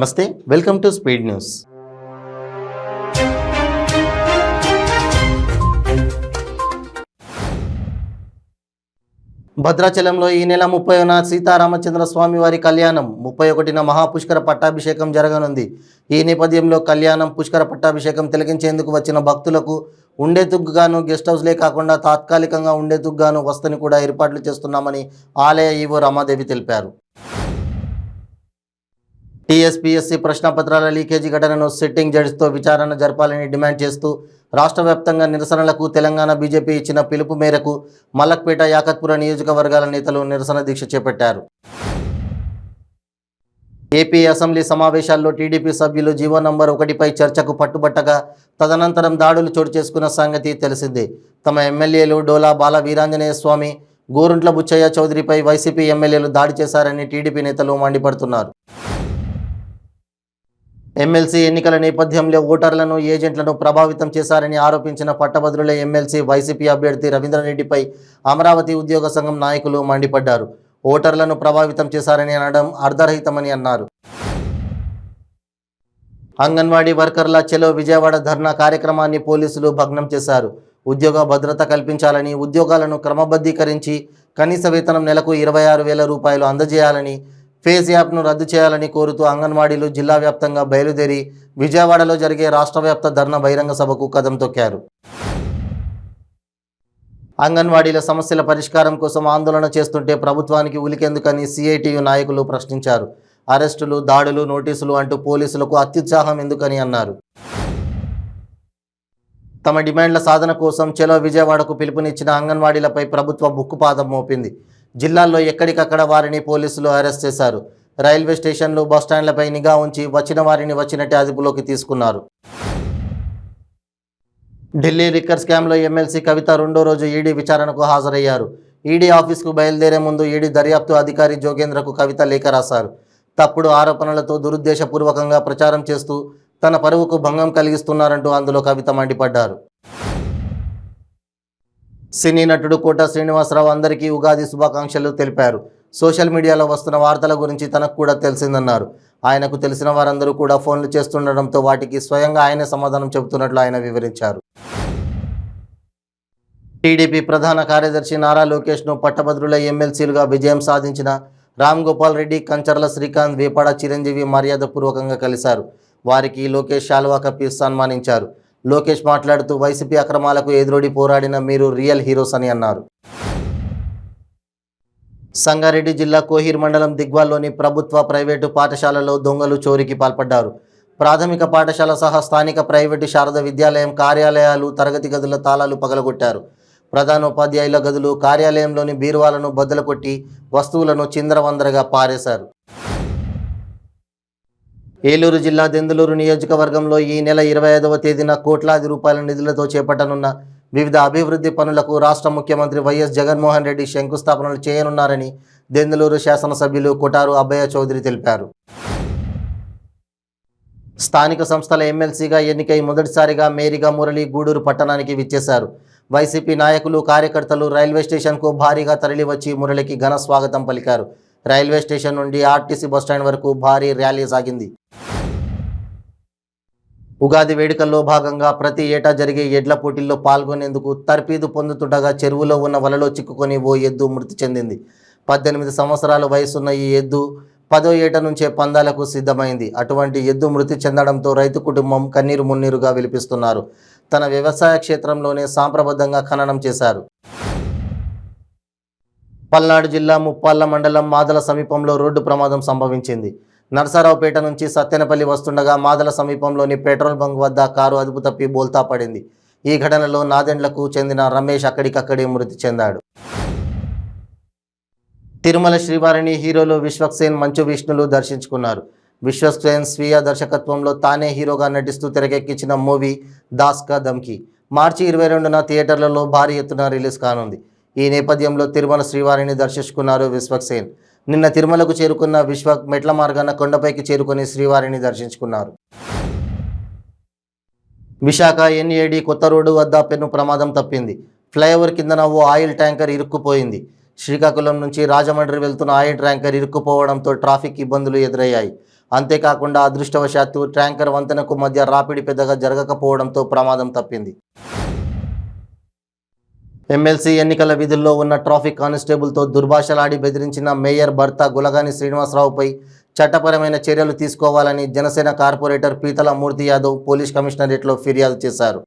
నమస్తే, welcome to speed news. భద్రాచలంలో ఈ నెల 30న సీతారామచంద్ర స్వామి వారి కళ్యాణం, 31న మహాపుష్కర పట్టాభిషేకం జరగనుంది. ఈ నేపథ్యంలో కళ్యాణం, పుష్కర పట్టాభిషేకం తిలకించేందుకు వచ్చిన భక్తులకు ఉండేందుకుగాను గెస్ట్ హౌస్లే కాకుండా తాత్కాలికంగా ఉండేందుకుగాను వసతిని కూడా ఏర్పాట్లు చేస్తున్నామని ఆలయ ఈవో రమాదేవి తెలిపారు. టీఎస్పీఎస్సీ ప్రశ్నపత్రాల లీకేజీ ఘటనను సిట్టింగ్ జడ్జితో విచారణ జరపాలని డిమాండ్ చేస్తూ రాష్ట్ర వ్యాప్తంగా నిరసనలకు తెలంగాణ బీజేపీ ఇచ్చిన పిలుపు మేరకు మలక్పేట, యాకత్పుర నియోజకవర్గాల నేతలు నిరసన దీక్ష చేపట్టారు. ఏపీ అసెంబ్లీ సమావేశాల్లో టీడీపీ సభ్యులు జీవో నంబర్ 1పై చర్చకు పట్టుబట్టగా తదనంతరం దాడులు చోటు చేసుకున్న సంగతి తెలిసిందే. తమ ఎమ్మెల్యేలు డోలా బాల వీరాంజనేయ స్వామి, గోరుంట్ల బుచ్చయ్య చౌదరిపై వైసీపీ ఎమ్మెల్యేలు దాడి చేశారని టీడీపీ నేతలు మండిపడుతున్నారు. ఎమ్మెల్సీ ఎన్నికల నేపథ్యంలో ఓటర్లను, ఏజెంట్లను ప్రభావితం చేశారని ఆరోపించిన పట్టభద్రుల ఎమ్మెల్సీ వైసీపీ అభ్యర్థి రవీంద్రరెడ్డిపై అమరావతి ఉద్యోగ సంఘం నాయకులు మండిపడ్డారు. ఓటర్లను ప్రభావితం చేశారని అనడం అర్ధరహితమని అన్నారు. అంగన్వాడీ వర్కర్ల చెలో విజయవాడ ధర్నా కార్యక్రమాన్ని పోలీసులు భగ్నం చేశారు. ఉద్యోగ భద్రత కల్పించాలని, ఉద్యోగాలను క్రమబద్ధీకరించి కనీస వేతనం నెలకు 26,000 రూపాయలు అందజేయాలని, ఫేజ్ యాప్ను రద్దు చేయాలని కోరుతూ అంగన్వాడీలు జిల్లా వ్యాప్తంగా బయలుదేరి విజయవాడలో జరిగే రాష్ట్ర వ్యాప్త ధర్నా బహిరంగ సభకు కదం తొక్కారు. అంగన్వాడీల సమస్యల పరిష్కారం కోసం ఆందోళన చేస్తుంటే ప్రభుత్వానికి ఉలికెందుకని సిఐటియు నాయకులు ప్రశ్నించారు. అరెస్టులు, దాడులు, నోటీసులు అంటూ పోలీసులకు అత్యుత్సాహం ఎందుకని అన్నారు. తమ డిమాండ్ల సాధన కోసం చలో విజయవాడకు పిలుపునిచ్చిన అంగన్వాడీలపై ప్రభుత్వం బుక్కుపాదం మోపింది. జిల్లాల్లో ఎక్కడికక్కడ వారిని పోలీసులు అరెస్ట్ చేశారు. రైల్వే స్టేషన్లు, బస్టాండ్లపై నిఘా ఉంచి వచ్చిన వారిని వచ్చినట్టే అదుపులోకి తీసుకున్నారు. ఢిల్లీ లిక్కర్ స్కామ్లో ఎమ్మెల్సీ కవిత రెండో రోజు ఈడీ విచారణకు హాజరయ్యారు. ఈడీ ఆఫీస్కు బయలుదేరే ముందు ఈడీ దర్యాప్తు అధికారి జోగేంద్రకు కవిత లేఖ రాశారు. తప్పుడు ఆరోపణలతో దురుద్దేశపూర్వకంగా ప్రచారం చేస్తూ తన పరువుకు భంగం కలిగిస్తున్నారంటూ అందులో కవిత మండిపడ్డారు. సినీ నటుడు కోట శ్రీనివాసరావు అందరికీ ఉగాది శుభాకాంక్షలు తెలిపారు. సోషల్ మీడియాలో వస్తున్న వార్తల గురించి తనకు కూడా తెలిసిందన్నారు. ఆయనకు తెలిసిన వారందరూ కూడా ఫోన్లు చేస్తుండడంతో వాటికి స్వయంగా ఆయనే సమాధానం చెబుతున్నట్లు ఆయన వివరించారు. టీడీపీ ప్రధాన కార్యదర్శి నారా లోకేష్ను పట్టభద్రుల ఎమ్మెల్సీలుగా విజయం సాధించిన రామ్ గోపాల్ రెడ్డి, కంచర్ల శ్రీకాంత్, వేపాడ చిరంజీవి మర్యాదపూర్వకంగా కలిశారు. వారికి లోకేష్ శాల్వా కప్పి సన్మానించారు. లోకేష్ మాట్లాడుతూ వైసీపీ అక్రమాలకు ఎదురొడి పోరాడిన మీరు రియల్ హీరోస్ అని అన్నారు. సంగారెడ్డి జిల్లా కోహీర్ మండలం దిగ్వాల్లోని ప్రభుత్వ, ప్రైవేటు పాఠశాలలో దొంగలు చోరీకి పాల్పడ్డారు. ప్రాథమిక పాఠశాల సహా స్థానిక ప్రైవేటు శారద విద్యాలయం కార్యాలయాలు, తరగతి గదుల తాళాలు పగలగొట్టారు. ప్రధానోపాధ్యాయుల గదులు, కార్యాలయంలోని బీరువాలను బద్దలుకొట్టి వస్తువులను చిందరవందరగా పారేశారు. ఏలూరు జిల్లా దెందులూరు నియోజకవర్గంలో ఈ నెల 25వ తేదీన కోట్లాది రూపాయల నిధులతో చేపట్టనున్న వివిధ అభివృద్ధి పనులకు రాష్ట్ర ముఖ్యమంత్రి వైఎస్ జగన్మోహన్ రెడ్డి శంకుస్థాపనలు చేయనున్నారని దెందులూరు శాసనసభ్యులు కొటారు అబ్బయ్య చౌదరి తెలిపారు. స్థానిక సంస్థల ఎమ్మెల్సీగా ఎన్నికై మొదటిసారిగా మేరీగా మురళి గూడూరు పట్టణానికి విచ్చేశారు. వైసీపీ నాయకులు, కార్యకర్తలు రైల్వే స్టేషన్కు భారీగా తరలివచ్చి మురళికి ఘన స్వాగతం పలికారు. రైల్వే స్టేషన్ నుండి ఆర్టీసీ బస్టాండ్ వరకు భారీ ర్యాలీ సాగింది. ఉగాది వేడుకల్లో భాగంగా ప్రతి ఏటా జరిగే ఎడ్ల పోటీల్లో పాల్గొనేందుకు తర్ఫీదు పొందుతుండగా చెరువులో ఉన్న వలలో చిక్కుకొని ఓ ఎద్దు మృతి చెందింది. 18 సంవత్సరాల వయసున్న ఈ ఎద్దు 10వ ఏట నుంచే పందాలకు సిద్ధమైంది. అటువంటి ఎద్దు మృతి చెందడంతో రైతు కుటుంబం కన్నీరు మున్నీరుగా విలిపిస్తున్నారు. తన వ్యవసాయ క్షేత్రంలోనే సాంప్రబద్ధంగా ఖననం చేశారు. పల్నాడు జిల్లా ముప్పాళ్ల మండలం మాదల సమీపంలో రోడ్డు ప్రమాదం సంభవించింది. నరసరావుపేట నుంచి సత్తెనపల్లి వస్తుండగా మాదల సమీపంలోని పెట్రోల్ బంక్ వద్ద కారు అదుపు తప్పి బోల్తా పడింది. ఈ ఘటనలో నాదెండ్లకు చెందిన రమేష్ అక్కడికక్కడే మృతి చెందాడు. తిరుమల శ్రీవారిని హీరోలు విశ్వక్సేన్, మంచు విష్ణులు దర్శించుకున్నారు. విశ్వక్సేన్ స్వీయ దర్శకత్వంలో తానే హీరోగా నటిస్తూ తెరకెక్కించిన మూవీ దాస్ కా ధమ్కీ మార్చి 22న థియేటర్లలో భారీ ఎత్తున రిలీజ్ కానుంది. ఈ నేపథ్యంలో తిరుమల శ్రీవారిని దర్శించుకున్నారు విశ్వక్సేన్. నిన్న తిరుమలకు చేరుకున్న విశ్వక్ మెట్ల మార్గాన కొండపైకి చేరుకుని శ్రీవారిని దర్శించుకున్నారు. విశాఖ ఎన్ఏడి కొత్త రోడ్డు వద్ద పెను ప్రమాదం తప్పింది. ఫ్లైఓవర్ కిందన ఓ ఆయిల్ ట్యాంకర్ ఇరుక్కుపోయింది. శ్రీకాకుళం నుంచి రాజమండ్రి వెళ్తున్న ఆయిల్ ట్యాంకర్ ఇరుక్కుపోవడంతో ట్రాఫిక్ ఇబ్బందులు ఎదురయ్యాయి. అంతేకాకుండా అదృష్టవశాత్తు ట్యాంకర్ వంతెనకు మధ్య రాపిడి పెద్దగా జరగకపోవడంతో ప్రమాదం తప్పింది. ఎమ్మెల్సీ ఎన్నికల విధుల్లో ఉన్న ట్రాఫిక్ కానిస్టేబుల్తో దుర్భాషలాడి బెదిరించిన మేయర్ భర్త గులగాని శ్రీనివాసరావుపై చట్టపరమైన చర్యలు తీసుకోవాలని జనసేన కార్పొరేటర్ పీతల మూర్తి యాదవ్ పోలీస్ కమిషనరేట్లో ఫిర్యాదు చేశారు.